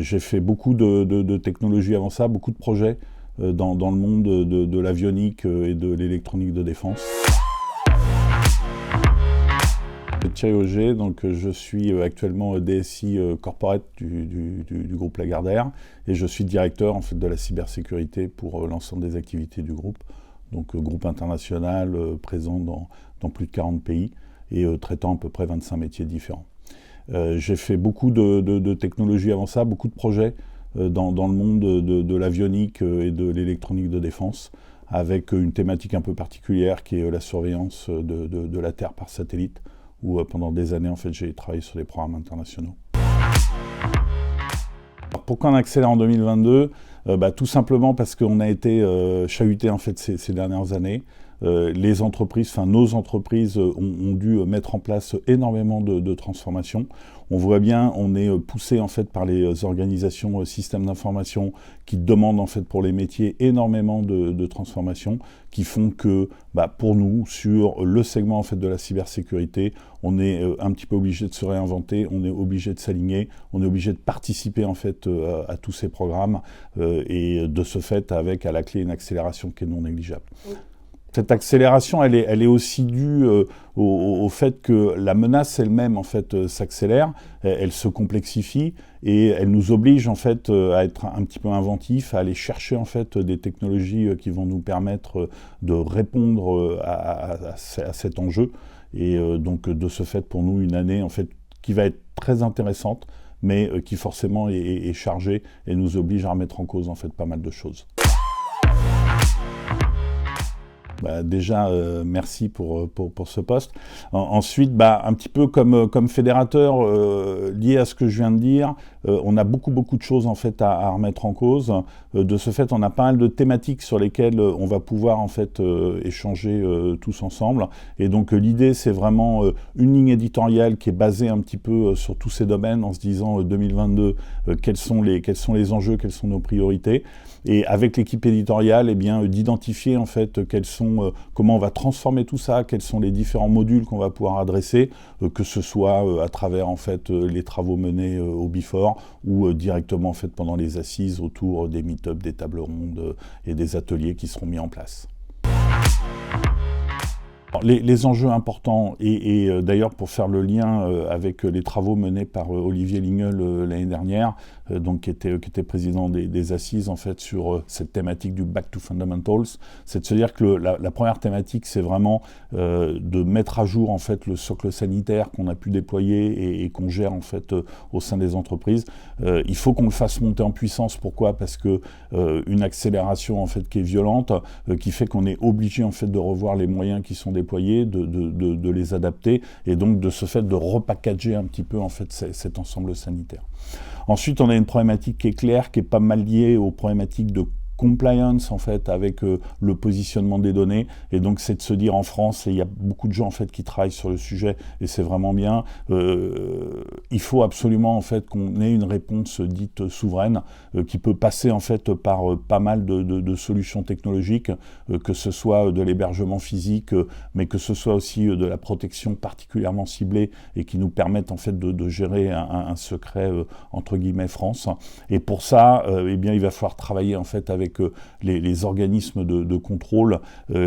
J'ai fait beaucoup de technologies avant ça, beaucoup de projets dans le monde de l'avionique et de l'électronique de défense. Thierry Auger, donc je suis actuellement DSI corporate du groupe Lagardère et je suis directeur en fait de la cybersécurité pour l'ensemble des activités du groupe. Donc groupe international présent dans plus de 40 pays et traitant à peu près 25 métiers différents. J'ai fait beaucoup de technologies avant ça, beaucoup de projets dans le monde de l'avionique et de l'électronique de défense, avec une thématique un peu particulière qui est la surveillance de la Terre par satellite, où pendant des années en fait j'ai travaillé sur des programmes internationaux. Alors, pourquoi on accélère en 2022 ? Tout simplement parce qu'on a été chahuté en fait ces dernières années. Les entreprises, nos entreprises ont dû mettre en place énormément de transformations. On voit bien, on est poussé en fait par les organisations systèmes d'information qui demandent en fait pour les métiers énormément de transformations qui font que pour nous, sur le segment en fait de la cybersécurité, on est un petit peu obligé de se réinventer, on est obligé de s'aligner, on est obligé de participer en fait à tous ces programmes et de ce fait avec à la clé une accélération qui est non négligeable. Oui. Cette accélération, elle est aussi due au fait que la menace elle-même en fait s'accélère, elle se complexifie et elle nous oblige en fait à être un petit peu inventifs, à aller chercher en fait des technologies qui vont nous permettre de répondre à cet enjeu. Et donc de ce fait pour nous une année en fait qui va être très intéressante, mais qui forcément est chargée et nous oblige à remettre en cause en fait pas mal de choses. Déjà, merci pour ce poste. Ensuite, un petit peu comme fédérateur, lié à ce que je viens de dire, on a beaucoup de choses en fait à remettre en cause. De ce fait, on a pas mal de thématiques sur lesquelles on va pouvoir en fait échanger tous ensemble. Et donc l'idée, c'est vraiment une ligne éditoriale qui est basée un petit peu sur tous ces domaines, en se disant 2022, quels sont les enjeux, quelles sont nos priorités. Et avec l'équipe éditoriale, d'identifier en fait comment on va transformer tout ça, quels sont les différents modules qu'on va pouvoir adresser, que ce soit à travers en fait les travaux menés au Before ou directement en fait pendant les assises autour des meet-ups, des tables rondes et des ateliers qui seront mis en place. Les enjeux importants, et d'ailleurs pour faire le lien avec les travaux menés par Olivier Lignol l'année dernière, qui était président des assises en fait sur cette thématique du Back to Fundamentals, c'est de se dire que la première thématique c'est vraiment de mettre à jour en fait le socle sanitaire qu'on a pu déployer et qu'on gère en fait au sein des entreprises. Il faut qu'on le fasse monter en puissance. Pourquoi ? Parce que une accélération en fait qui est violente, qui fait qu'on est obligé en fait de revoir les moyens qui sont déployés, de les adapter et donc de ce fait de repackager un petit peu en fait cet ensemble sanitaire. Ensuite, on a une problématique qui est claire, qui est pas mal liée aux problématiques de compliance en fait avec le positionnement des données, et donc c'est de se dire en France, et il y a beaucoup de gens en fait qui travaillent sur le sujet et c'est vraiment bien, il faut absolument en fait qu'on ait une réponse dite souveraine qui peut passer en fait par pas mal de solutions technologiques, que ce soit de l'hébergement physique, mais que ce soit aussi de la protection particulièrement ciblée et qui nous permettent en fait de gérer un secret entre guillemets France. Et pour ça, il va falloir travailler en fait avec les organismes de contrôle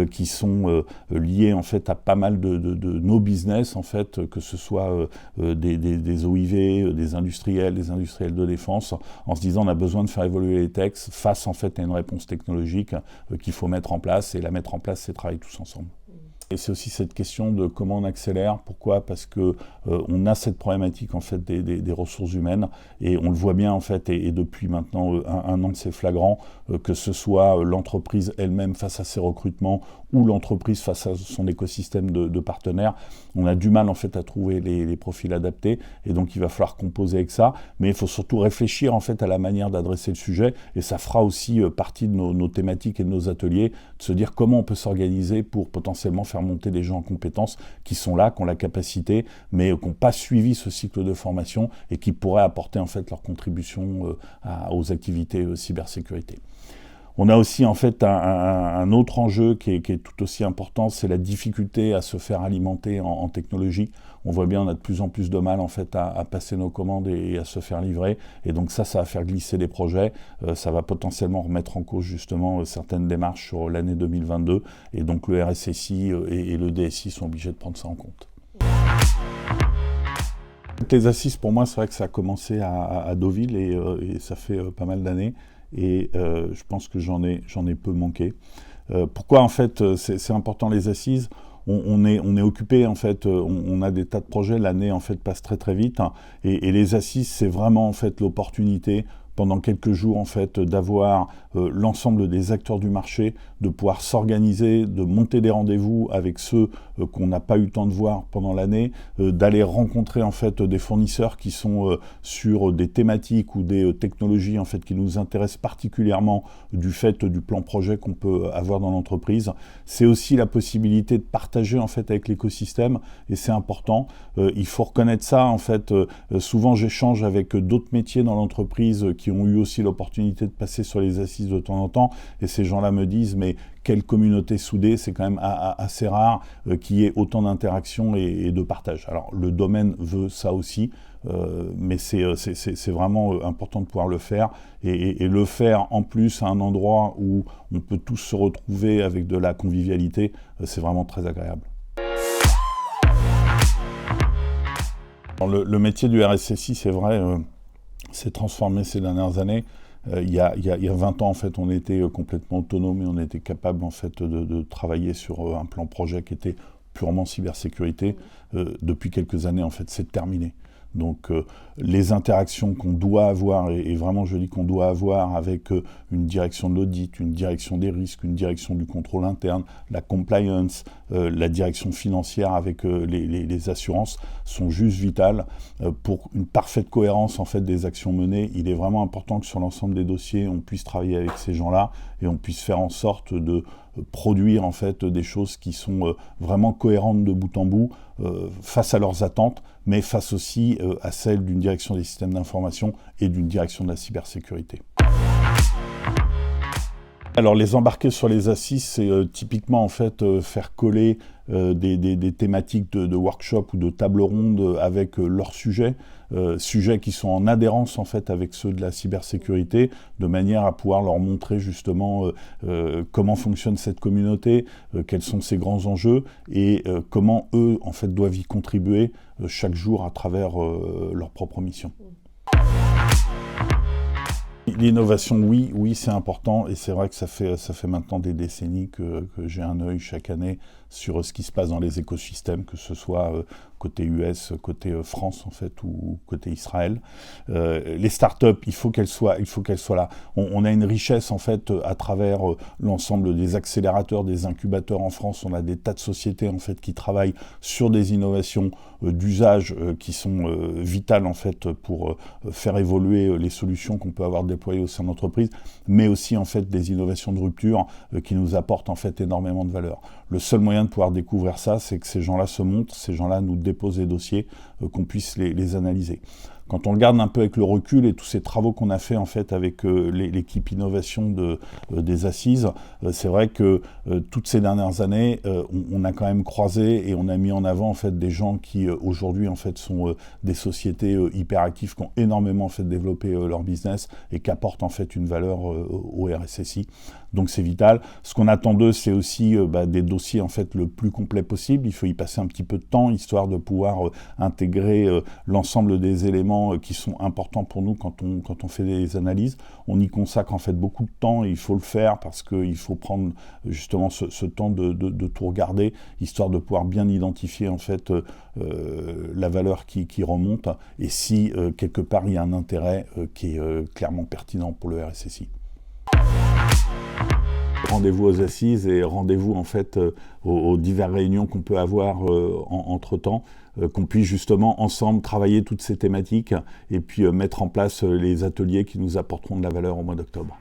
qui sont liés en fait à pas mal de nos business en fait, que ce soit des OIV, des industriels de défense, en se disant on a besoin de faire évoluer les textes face en fait à une réponse technologique qu'il faut mettre en place, et la mettre en place c'est travailler tous ensemble. Et c'est aussi cette question de comment on accélère. Pourquoi ? Parce que on a cette problématique en fait des ressources humaines, et on le voit bien en fait, et depuis maintenant un an c'est flagrant, que ce soit l'entreprise elle-même face à ses recrutements ou l'entreprise face à son écosystème de partenaires, on a du mal en fait à trouver les profils adaptés, et donc il va falloir composer avec ça, mais il faut surtout réfléchir en fait à la manière d'adresser le sujet, et ça fera aussi partie de nos thématiques et de nos ateliers, de se dire comment on peut s'organiser pour potentiellement faire monter des gens en compétences qui sont là, qui ont la capacité, mais qui n'ont pas suivi ce cycle de formation et qui pourraient apporter en fait leur contribution aux activités cybersécurité. On a aussi en fait un autre enjeu qui est tout aussi important, c'est la difficulté à se faire alimenter en technologie. On voit bien, on a de plus en plus de mal en fait à passer nos commandes et à se faire livrer. Et donc ça va faire glisser les projets. Ça va potentiellement remettre en cause justement certaines démarches sur l'année 2022. Et donc le RSSI et le DSI sont obligés de prendre ça en compte. Les assises, pour moi, c'est vrai que ça a commencé à Deauville et ça fait pas mal d'années. Et je pense que j'en ai peu manqué. Pourquoi en fait c'est important les assises? On est occupé en fait, on a des tas de projets, l'année en fait passe très très vite, hein, et les assises c'est vraiment en fait l'opportunité pendant quelques jours en fait d'avoir l'ensemble des acteurs du marché, de pouvoir s'organiser, de monter des rendez-vous avec ceux qu'on n'a pas eu le temps de voir pendant l'année, d'aller rencontrer en fait des fournisseurs qui sont sur des thématiques ou des technologies en fait qui nous intéressent particulièrement du fait du plan projet qu'on peut avoir dans l'entreprise. C'est aussi la possibilité de partager en fait avec l'écosystème et c'est important. Il faut reconnaître ça en fait. Souvent j'échange avec d'autres métiers dans l'entreprise qui ont eu aussi l'opportunité de passer sur les assises de temps en temps et ces gens-là me disent mais quelle communauté soudée, c'est quand même assez rare qu'il y ait autant d'interactions et de partage. Alors le domaine veut ça aussi, mais c'est vraiment important de pouvoir le faire et le faire en plus à un endroit où on peut tous se retrouver avec de la convivialité, c'est vraiment très agréable. Alors, le métier du RSSI, c'est vrai, s'est transformé ces dernières années. Il y a 20 ans, en fait, on était complètement autonome et on était capable en fait, de travailler sur un plan projet qui était purement cybersécurité. Depuis quelques années, en fait, c'est terminé. Donc les interactions qu'on doit avoir, et vraiment je dis qu'on doit avoir avec une direction de l'audit, une direction des risques, une direction du contrôle interne, la compliance, la direction financière avec les assurances sont juste vitales pour une parfaite cohérence en fait, des actions menées. Il est vraiment important que sur l'ensemble des dossiers, on puisse travailler avec ces gens-là et on puisse faire en sorte de produire en fait des choses qui sont vraiment cohérentes de bout en bout face à leurs attentes, mais face aussi à celles d'une direction des systèmes d'information et d'une direction de la cybersécurité. Alors les embarquer sur les assises, c'est typiquement en fait faire coller des thématiques de workshop ou de table ronde avec leurs sujets qui sont en adhérence en fait avec ceux de la cybersécurité, de manière à pouvoir leur montrer justement comment fonctionne cette communauté, quels sont ses grands enjeux et comment eux en fait doivent y contribuer chaque jour à travers leur propre mission. L'innovation, oui, c'est important et c'est vrai que ça fait maintenant des décennies que j'ai un œil chaque année sur ce qui se passe dans les écosystèmes, que ce soit côté US, côté France en fait, ou côté Israël. Les startups, il faut qu'elles soient là. On a une richesse en fait à travers l'ensemble des accélérateurs, des incubateurs en France. On a des tas de sociétés en fait qui travaillent sur des innovations d'usage qui sont vitales en fait pour faire évoluer les solutions qu'on peut avoir déployées au sein de l'entreprise, mais aussi en fait des innovations de rupture qui nous apportent en fait énormément de valeur. Le seul moyen de pouvoir découvrir ça, c'est que ces gens-là se montrent, ces gens-là nous déposent des dossiers, qu'on puisse les analyser. Quand on regarde un peu avec le recul et tous ces travaux qu'on a fait en fait avec l'équipe innovation des assises, c'est vrai que toutes ces dernières années, on a quand même croisé et on a mis en avant en fait des gens qui aujourd'hui en fait sont des sociétés hyper actives qui ont énormément en fait développé leur business et qui apportent en fait une valeur au RSSI. Donc c'est vital. Ce qu'on attend d'eux, c'est aussi des dossiers en fait le plus complet possible. Il faut y passer un petit peu de temps histoire de pouvoir intégrer l'ensemble des éléments qui sont importants pour nous quand on fait des analyses. On y consacre en fait beaucoup de temps et il faut le faire parce qu'il faut prendre justement ce temps de tout regarder, histoire de pouvoir bien identifier en fait la valeur qui remonte et si quelque part il y a un intérêt qui est clairement pertinent pour le RSSI. Rendez-vous aux assises et rendez-vous en fait aux diverses réunions qu'on peut avoir entre-temps, qu'on puisse justement ensemble travailler toutes ces thématiques et puis mettre en place les ateliers qui nous apporteront de la valeur au mois d'octobre.